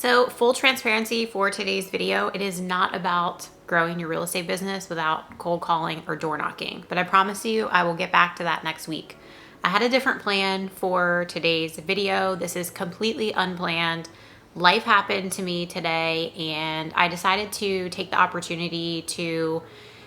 So full transparency for today's video, it is not about growing your real estate business without cold calling or door knocking, but I promise you I will get back to that next week. I had a different plan for today's video. This is completely unplanned. Life happened to me today and I decided to take the opportunity to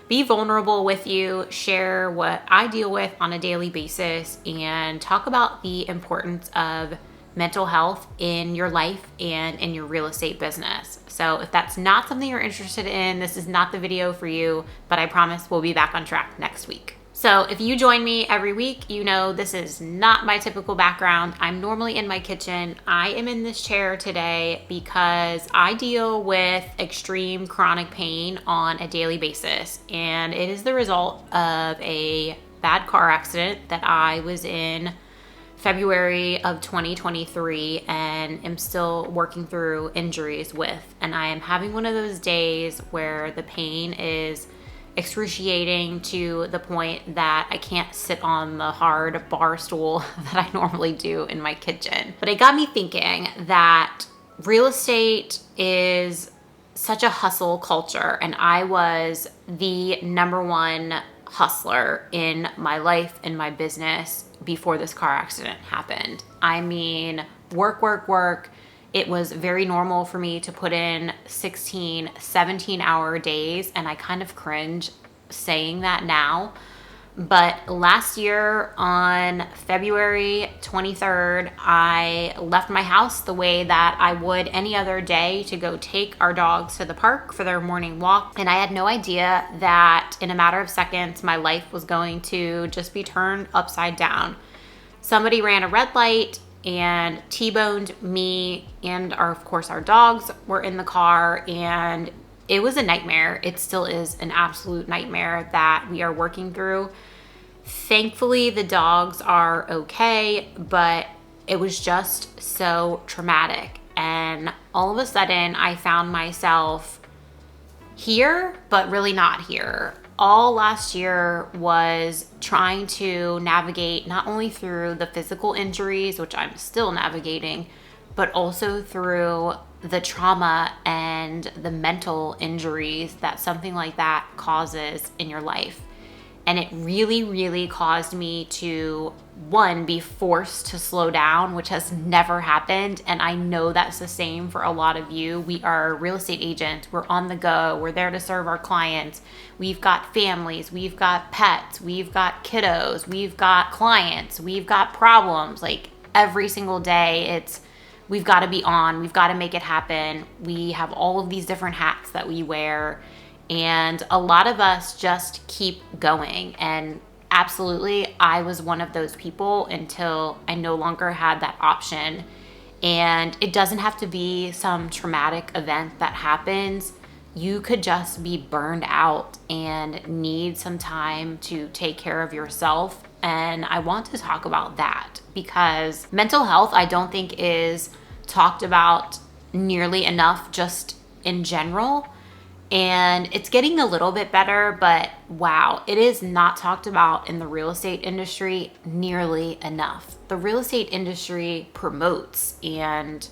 be vulnerable with you, share what I deal with on a daily basis, and talk about the importance of mental health in your life and in your real estate business. So if that's not something you're interested in, this is not the video for you, but I promise we'll be back on track next week. So if you join me every week, you know this is not my typical background. I'm normally in my kitchen. I am in this chair today because I deal with extreme chronic pain on a daily basis, and it is the result of a bad car accident that I was in February of 2023 and am still working through injuries with. And I am having one of those days where the pain is excruciating to the point that I can't sit on the hard bar stool that I normally do in my kitchen. But it got me thinking that real estate is such a hustle culture, and I was the number one hustler in my life, in my business, before this car accident happened. I mean, work. It was very normal for me to put in 16, 17-hour days, and I kind of cringe saying that now. But last year on February 23rd, I left my house the way that I would any other day to go take our dogs to the park for their morning walk. And I had no idea that in a matter of seconds, my life was going to just be turned upside down. Somebody ran a red light and T-boned me, and of course our dogs were in the car, and it was a nightmare. It still is an absolute nightmare that we are working through. Thankfully, the dogs are okay, but it was just so traumatic. And all of a sudden, I found myself here, but really not here. All last year was trying to navigate not only through the physical injuries, which I'm still navigating, but also through the trauma and the mental injuries that something like that causes in your life. And it really caused me to, one, be forced to slow down, which has never happened. And I know that's the same for a lot of you. We are real estate agents. We're on the go. We're there to serve our clients. We've got families. We've got pets. We've got kiddos. We've got clients. We've got problems. Like every single day, we've got to be on. We've got to make it happen. We have all of these different hats that we wear. And a lot of us just keep going. And absolutely, I was one of those people until I no longer had that option. And it doesn't have to be some traumatic event that happens. You could just be burned out and need some time to take care of yourself. And I want to talk about that because mental health, I don't think, is talked about nearly enough just in general. And it's getting a little bit better, but wow, it is not talked about in the real estate industry nearly enough. The real estate industry promotes, and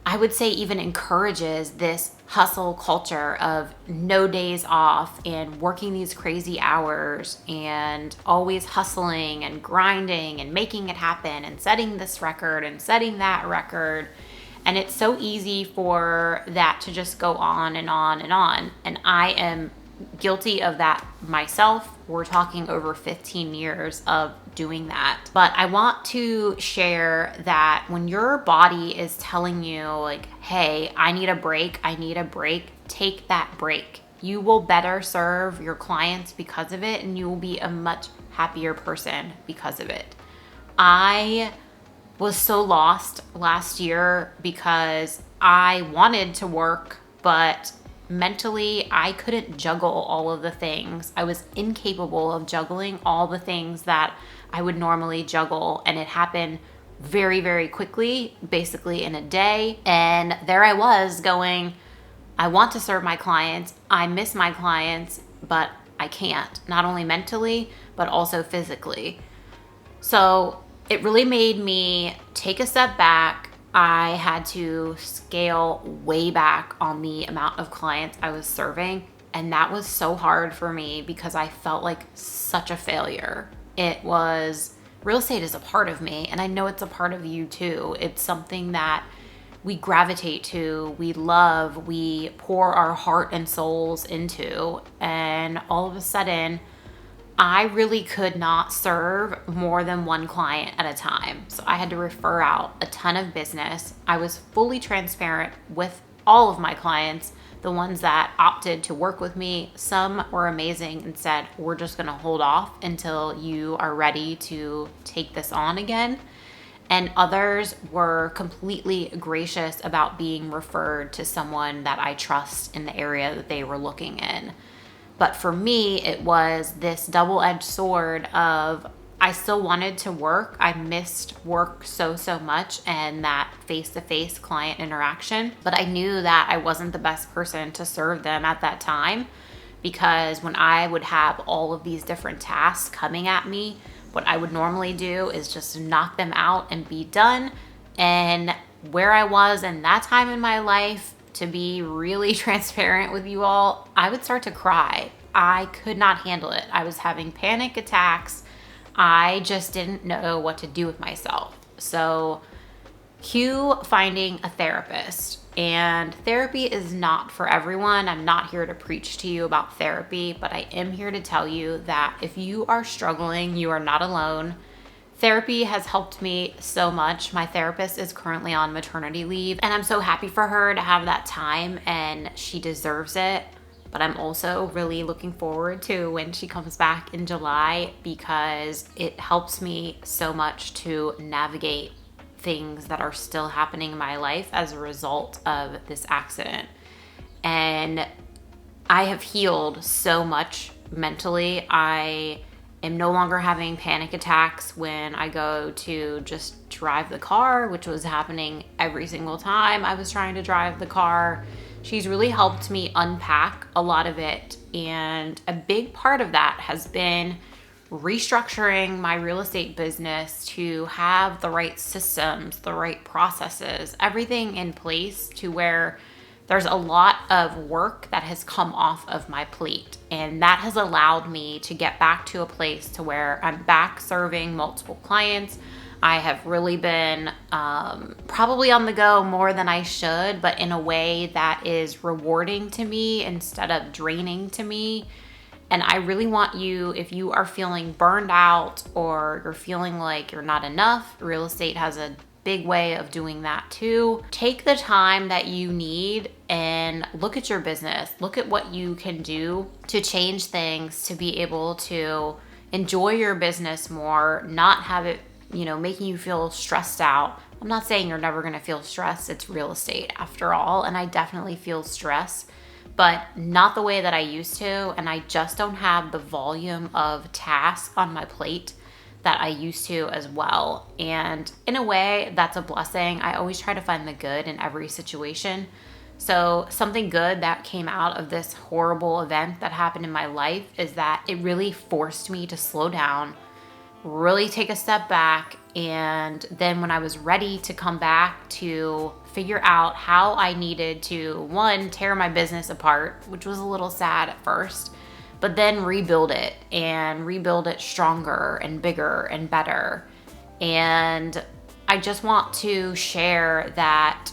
I would say even encourages, this hustle culture of no days off and working these crazy hours and always hustling and grinding and making it happen and setting this record and setting that record. And it's so easy for that to just go on and on and on. And I am guilty of that myself. We're talking over 15 years of doing that. But I want to share that when your body is telling you like, hey, I need a break, take that break. You will better serve your clients because of it, and you will be a much happier person because of it. I was so lost last year because I wanted to work, but mentally I couldn't juggle all of the things. I was incapable of juggling all the things that I would normally juggle, and it happened very quickly, basically in a day. And there I was going, I want to serve my clients, I miss my clients, but I can't, not only mentally, but also physically. So it really made me take a step back, I had to scale way back on the amount of clients I was serving. And that was so hard for me because I felt like such a failure. Real estate is a part of me, and I know it's a part of you too. It's something that we gravitate to, we love, we pour our heart and souls into. And all of a sudden, I really could not serve more than one client at a time. So I had to refer out a ton of business. I was fully transparent with all of my clients, the ones that opted to work with me. Some were amazing and said, we're just gonna hold off until you are ready to take this on again. And others were completely gracious about being referred to someone that I trust in the area that they were looking in. But for me, it was this double-edged sword of I still wanted to work. I missed work so much and that face-to-face client interaction. But I knew that I wasn't the best person to serve them at that time, because when I would have all of these different tasks coming at me, what I would normally do is just knock them out and be done. And where I was in that time in my life, to be really transparent with you all, I would start to cry. I could not handle it. I was having panic attacks. I just didn't know what to do with myself. So cue finding a therapist. And therapy is not for everyone. I'm not here to preach to you about therapy, but I am here to tell you that if you are struggling, you are not alone. Therapy has helped me so much. My therapist is currently on maternity leave, and I'm so happy for her to have that time, and she deserves it. But I'm also really looking forward to when she comes back in July, because it helps me so much to navigate things that are still happening in my life as a result of this accident. And I have healed so much mentally. I am no longer having panic attacks when I go to just drive the car, which was happening every single time I was trying to drive the car. She's really helped me unpack a lot of it. And a big part of that has been restructuring my real estate business to have the right systems, the right processes, everything in place to where there's a lot of work that has come off of my plate. And that has allowed me to get back to a place to where I'm back serving multiple clients. I have really been probably on the go more than I should, but in a way that is rewarding to me instead of draining to me. And I really want you, if you are feeling burned out or you're feeling like you're not enough, real estate has a big way of doing that too. Take the time that you need and look at your business. Look at what you can do to change things to be able to enjoy your business more, not have it, making you feel stressed out. I'm not saying you're never gonna feel stressed. It's real estate after all, and I definitely feel stress, but not the way that I used to, and I just don't have the volume of tasks on my plate that I used to as well. And in a way, that's a blessing. I always try to find the good in every situation. So something good that came out of this horrible event that happened in my life is that it really forced me to slow down, really take a step back. And then when I was ready to come back to figure out how I needed to, one, tear my business apart, which was a little sad at first, but then rebuild it stronger and bigger and better. And I just want to share that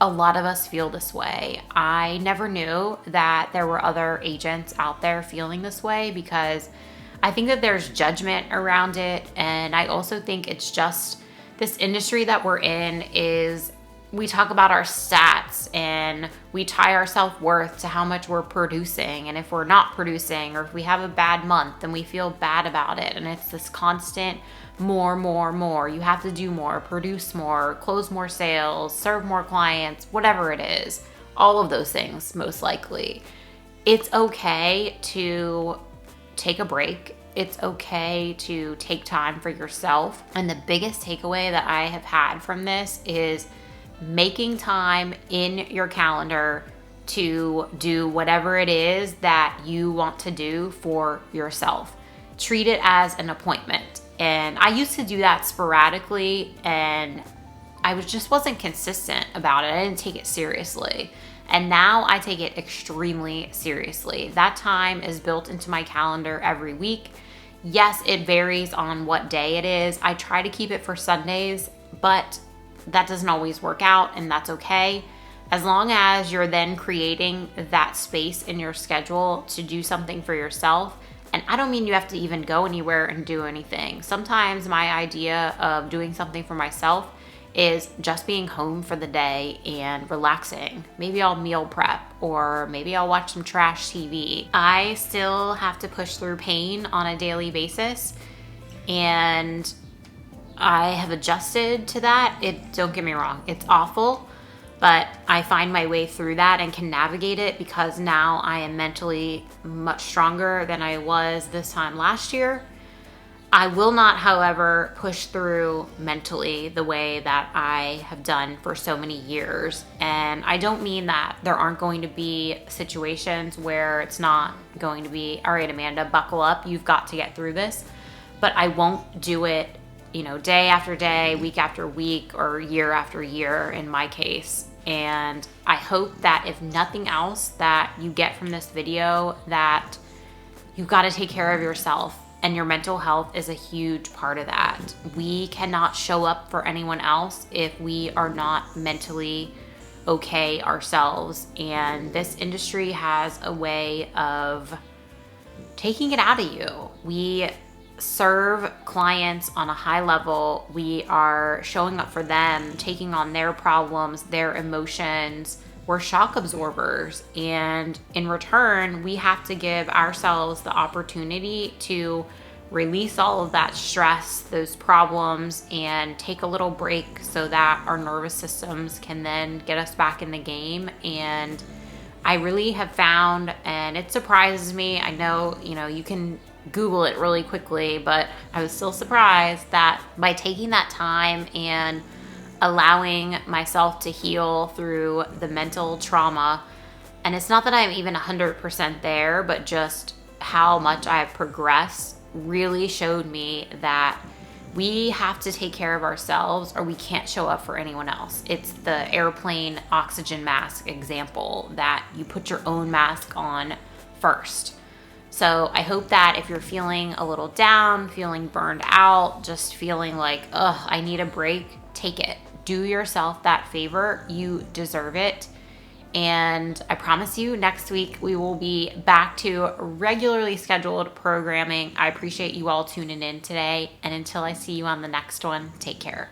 a lot of us feel this way. I never knew that there were other agents out there feeling this way, because I think that there's judgment around it. And I also think it's just this industry that we're in is, we talk about our stats and we tie our self-worth to how much we're producing. And if we're not producing, or if we have a bad month, then we feel bad about it. And it's this constant more. You have to do more, produce more, close more sales, serve more clients, whatever it is. All of those things, most likely. It's okay to take a break. It's okay to take time for yourself. And the biggest takeaway that I have had from this is making time in your calendar to do whatever it is that you want to do for yourself. Treat it as an appointment. And I used to do that sporadically, and just wasn't consistent about it. I didn't take it seriously. And now I take it extremely seriously. That time is built into my calendar every week. Yes, it varies on what day it is. I try to keep it for Sundays, but that doesn't always work out, and that's okay. As long as you're then creating that space in your schedule to do something for yourself. And I don't mean you have to even go anywhere and do anything. Sometimes my idea of doing something for myself is just being home for the day and relaxing. Maybe I'll meal prep, or maybe I'll watch some trash TV. I still have to push through pain on a daily basis, and I have adjusted to that. Don't get me wrong, it's awful, but I find my way through that and can navigate it because now I am mentally much stronger than I was this time last year. I will not, however, push through mentally the way that I have done for so many years. And I don't mean that there aren't going to be situations where it's not going to be, all right, Amanda, buckle up, you've got to get through this. But I won't do it, day after day, week after week, or year after year in my case. And I hope that if nothing else that you get from this video, that you've got to take care of yourself. And your mental health is a huge part of that. We cannot show up for anyone else if we are not mentally okay ourselves. And this industry has a way of taking it out of you. We serve clients on a high level. We are showing up for them, taking on their problems, their emotions. We're shock absorbers, and in return, we have to give ourselves the opportunity to release all of that stress, those problems, and take a little break so that our nervous systems can then get us back in the game. And I really have found, and it surprises me, I know, you can Google it really quickly, but I was still surprised that by taking that time and allowing myself to heal through the mental trauma, and it's not that I'm even 100% there, but just how much I have progressed really showed me that we have to take care of ourselves or we can't show up for anyone else. It's the airplane oxygen mask example, that you put your own mask on first. So I hope that if you're feeling a little down, feeling burned out, just feeling like, I need a break, take it. Do yourself that favor. You deserve it. And I promise you, next week we will be back to regularly scheduled programming. I appreciate you all tuning in today. And until I see you on the next one, take care.